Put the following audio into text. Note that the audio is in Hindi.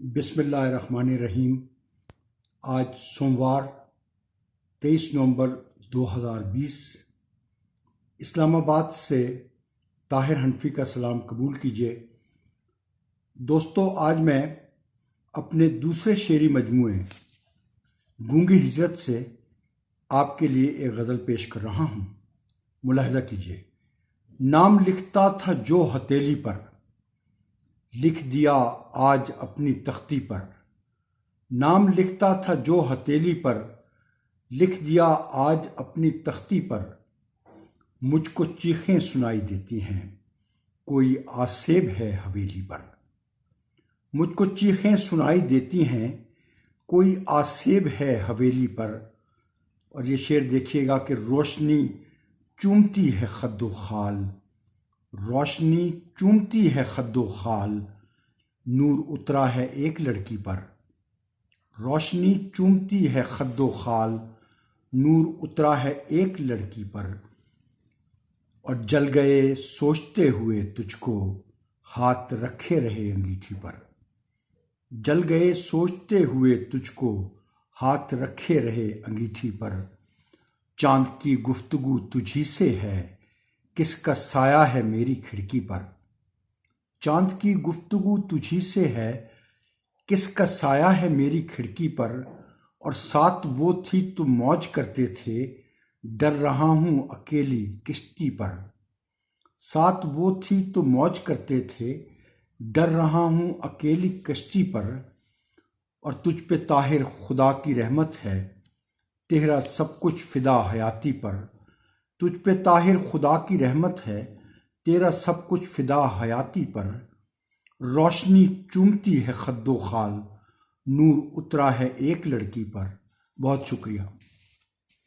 बिस्मिल्लाहिर्रहमानिर्रहीम। आज सोमवार 23 नवंबर 2020 इस्लामाबाद से ताहिर हनफी का सलाम कबूल कीजिए। दोस्तों, आज मैं अपने दूसरे शेरी मजमूए गूंगी हिजरत से आपके लिए एक गज़ल पेश कर रहा हूँ। मुलाहजा कीजिए। नाम लिखता था जो हथेली पर, लिख दिया आज अपनी तख्ती पर। नाम लिखता था जो हथेली पर, लिख दिया आज अपनी तख्ती पर। मुझको चीखें सुनाई देती हैं, कोई आसेब है हवेली पर। मुझको चीखें सुनाई देती हैं, कोई आसेब है हवेली पर। और ये शेर देखिएगा कि रोशनी चूमती है खद्दो खाल, रोशनी चूमती है खद्दो खाल। नूर उतरा है एक लड़की पर, रोशनी चूमती है खद्दो खाल। नूर उतरा है एक लड़की पर। और जल गए सोचते हुए तुझको, हाथ रखे रहे अंगीठी पर। जल गए सोचते हुए तुझको, हाथ रखे रहे अंगीठी पर। चांद की गुफ्तगू तुझी से है, किसका साया है मेरी खिड़की पर। चांद की गुफ्तगू तुझी से है, किसका साया है मेरी खिड़की पर। और साथ वो थी तुम मौज करते थे, डर रहा हूं अकेली किश्ती पर। साथ वो थी तुम मौज करते थे, डर रहा हूं अकेली कश्ती पर। और तुझ पे ताहिर खुदा की रहमत है, तेरा सब कुछ फिदा हयाती पर। तुझ पे ताहिर खुदा की रहमत है, तेरा सब कुछ फिदा हयाती पर। रोशनी चूमती है खद्दो खाल, नूर उतरा है एक लड़की पर। बहुत शुक्रिया।